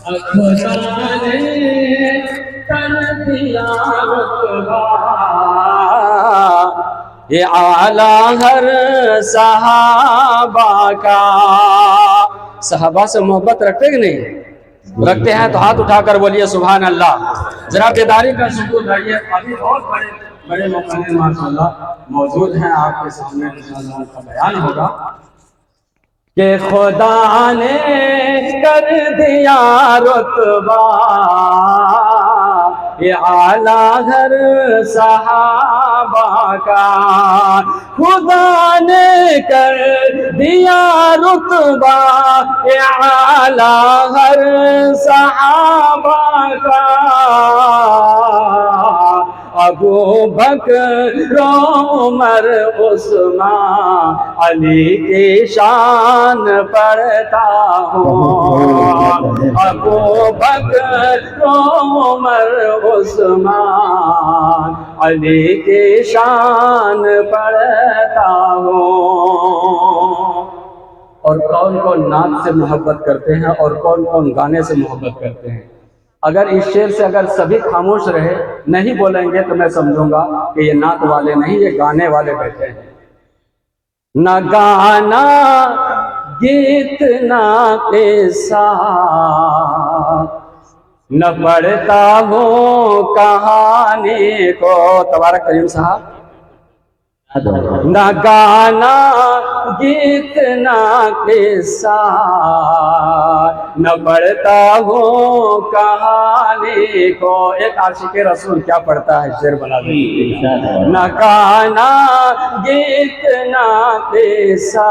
خدا نے کر دیا رتبہ یہ اعلیٰ ہر صحابہ کا۔ صحابہ سے محبت رکھتے کہ نہیں رکھتے ہیں تو ہاتھ اٹھا کر بولیے سبحان اللہ۔ ذرا بیداری کا ثبوت ہے، یہ ابھی بہت بڑے مقرر ماشاءاللہ موجود ہیں آپ کے سامنے، انشاءاللہ ان کا بیان ہوگا کہ خدا نے کر دیا رتبہ یہ اعلیٰ ہر صحابہ کا۔ خدا نے کر دیا رتبہ یہ اعلیٰ ہر صحابہ کا۔ ابو بکر عمر عثمان علی کی شان پڑھتا ہوں۔ ابو بکر عمر عثمان علی کی شان پڑھتا ہوں۔ اور کون کون نعت سے محبت کرتے ہیں اور کون کون گانے سے محبت کرتے ہیں؟ اگر اس شعر سے اگر سبھی خاموش رہے نہیں بولیں گے تو میں سمجھوں گا کہ یہ نعت والے نہیں، یہ گانے والے بیٹھے ہیں۔ نہ گانا گیت نہ قصہ نہ پڑھتا ہوں کہانی کو۔ تبارک کریم صاحب۔ نہ گانا گیت نہ قصہ نہ پڑھتا ہوں کہانی کو۔ ایک عاشق رسول کیا پڑھتا ہے شعر بنا دیں۔ نہ گانا گیت نہ قصہ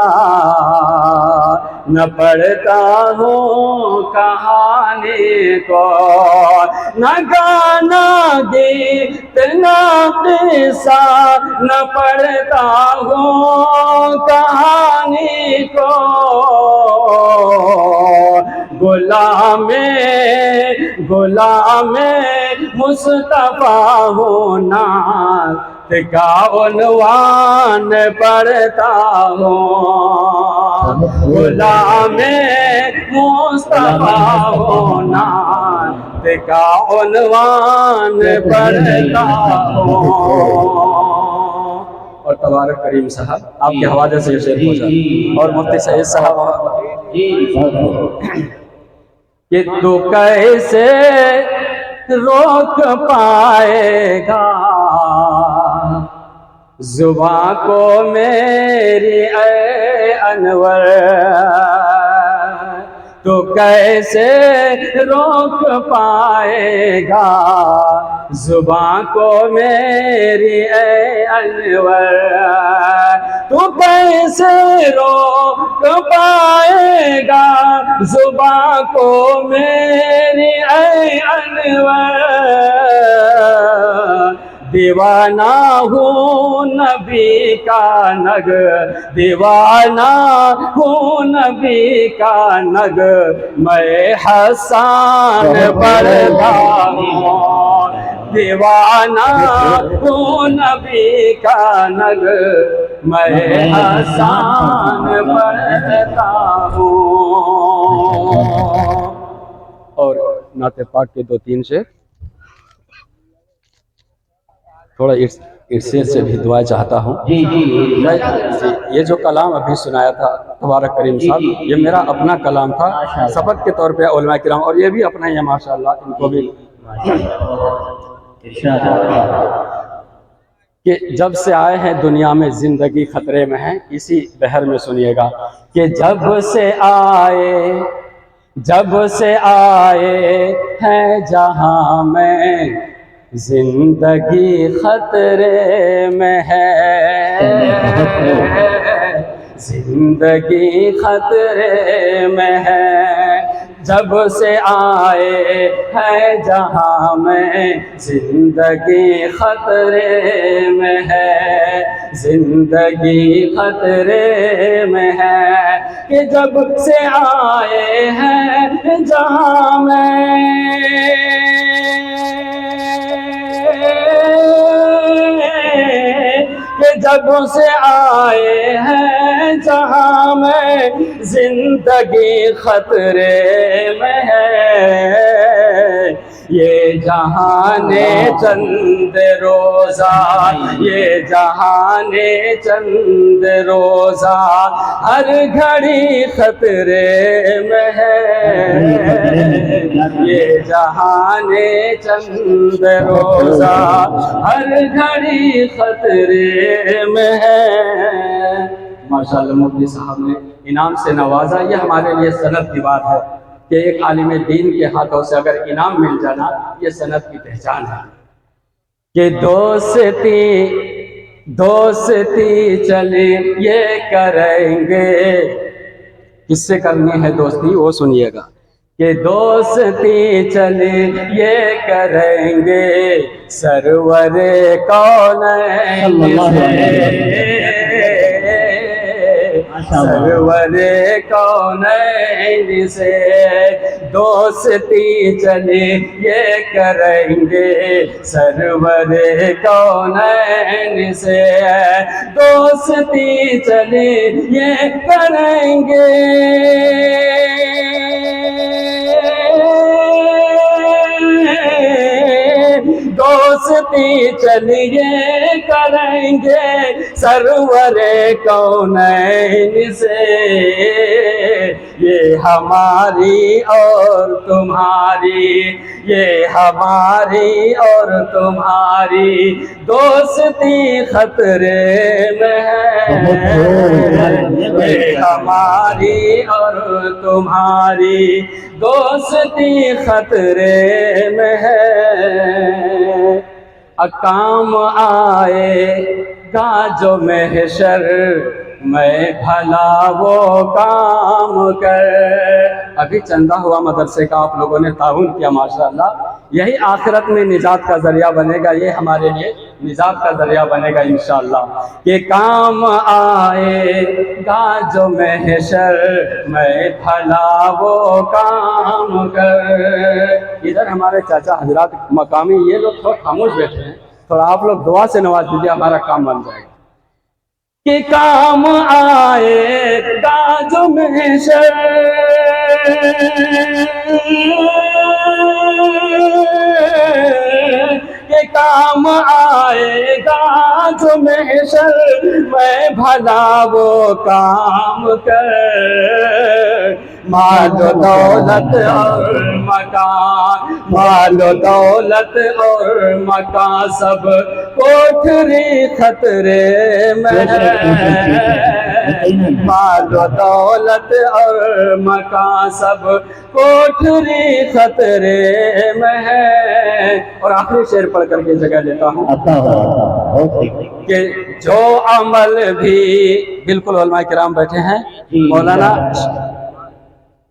نہ پڑھتا ہوں کہانی کو۔ نہ گانا گیت نہ قصہ نہ پڑھتا ہوں کہانی کو۔ غلام مصطفیٰ ہوں نعت کا عنوان پڑھتا ہوں۔ غلام مصطفیٰ ہوں نعت کا عنوان پڑھتا ہوں۔ اور تبارک کریم صاحب آپ کے حوالے سے یہ شعر پہنچا اور مفتی سید صاحب کہ تو کیسے روک پائے گا زباں کو میری اے انور۔ تو کیسے روک پائے گا زباں کو میری اے انور۔ تو کیسے روک پائے گا زباں کو میری اے انور۔ دیوانہ ہوں نبی کا نگ دیوانہ ہوں نبی کا نگ میں حسان پڑھتا ہوں۔ دیوانہ ہوں نبی کا نگ میں حسان پڑھتا ہوں۔ اور نعت پاک کے دو تین شعر تھوڑا عرصے سے بھی دعائیں چاہتا ہوں۔ یہ جو کلام ابھی سنایا تھا تبارک کریم صاحب یہ میرا اپنا کلام تھا سبق کے طور پہ علماء کرام، اور یہ بھی اپنا ہی ہے ماشاءاللہ، ان کو بھی کہ جب سے آئے ہیں دنیا میں زندگی خطرے میں ہے۔ اسی بہر میں سنیے گا کہ جب سے آئے ہیں جہاں میں زندگی خطرے میں ہے۔ زندگی خطرے میں ہے۔ جب سے آئے ہیں جہاں میں زندگی خطرے میں ہے۔ زندگی خطرے میں ہے کہ جب سے آئے ہیں جہاں میں کہ جب سے آئے ہیں جہاں میں زندگی خطرے میں ہے۔ یہ جہان چند روزہ، یہ جہان چند روزہ ہر گھڑی خطرے میں ہے، یہ جہان چند روزہ ہر گھڑی خطرے میں ہے۔ ماشاءاللہ مفتی صاحب نے انعام سے نوازا۔ یہ ہمارے لیے سند کی بات ہے کہ ایک عالم دین کے ہاتھوں سے اگر انعام مل جانا، یہ سند کی پہچان ہے کہ دوستی چلی یہ کریں گے۔ کس سے کرنی ہے دوستی وہ سنیے گا کہ دوستی چلی یہ کریں گے سرور کونین سے، سرور کونین سے دوستی چلی یہ کریں گے سرور کونین سے، دوستی چلی یہ کریں گے دوستی چلیے کریں گے سرور کونین سے، یہ ہماری اور تمہاری، یہ ہماری اور تمہاری دوستی خطرے میں ہے، یہ ہماری اور تمہاری دوستی خطرے میں ہے۔ کام آئے گا جو محشر میں بھلا وہ کام کر۔ ابھی چندہ ہوا مدرسے کا آپ لوگوں نے تعاون کیا ماشاءاللہ، یہی آخرت میں نجات کا ذریعہ بنے گا، یہ ہمارے لیے نجات کا ذریعہ بنے گا انشاءاللہ کہ کام آئے گا جو محشر میں بھلا وہ کام کر۔ ادھر ہمارے چاچا حضرات مقامی یہ لوگ تھوڑا خاموش بیٹھے ہیں، تھوڑا آپ لوگ دعا سے نواز دیجیے، ہمارا کام بن جائے گا کہ کام آئے گا جو محشر کہ کام آئے گا جو محشر میں بھلا وہ کام کر، مال و دولت اور مکان، مال و دولت اور مکان سب کوٹھری خطرے میں ہے، مال و دولت اور مکان سب کوٹھری خطرے میں ہے۔ اور آخری شعر پڑھ کر کے جگہ لیتا ہوں کہ جو عمل بھی، بالکل علماء کرام بیٹھے ہیں، مولانا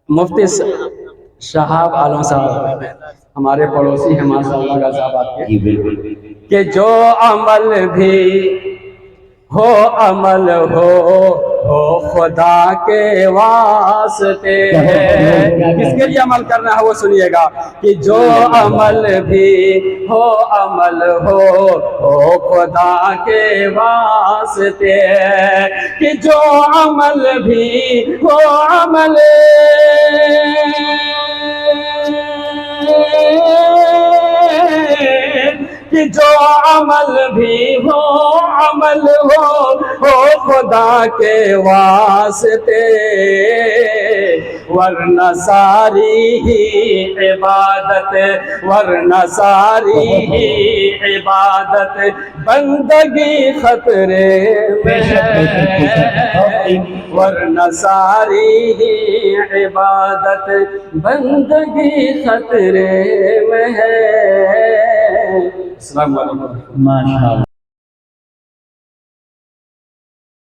مفتی شہاب عالم صاحب ہمارے پڑوسی ہیں ماشاءاللہ غازی آباد کے، کہ جو عمل بھی ہو عمل ہو خدا کے واسطے ہے۔ کس کے لیے عمل کرنا ہے وہ سنیے گا کہ جو عمل بھی ہو عمل ہو خدا کے واسطے ہے، کہ جو عمل بھی ہو عمل کہ جو عمل بھی ہو عمل ہو خدا کے واسطے، ورنہ ساری ہی عبادت، ورنہ ساری ہی عبادت بندگی خطرے میں ہے، ورنہ ساری ہی عبادت بندگی خطرے میں ہے۔ السلام علیکم۔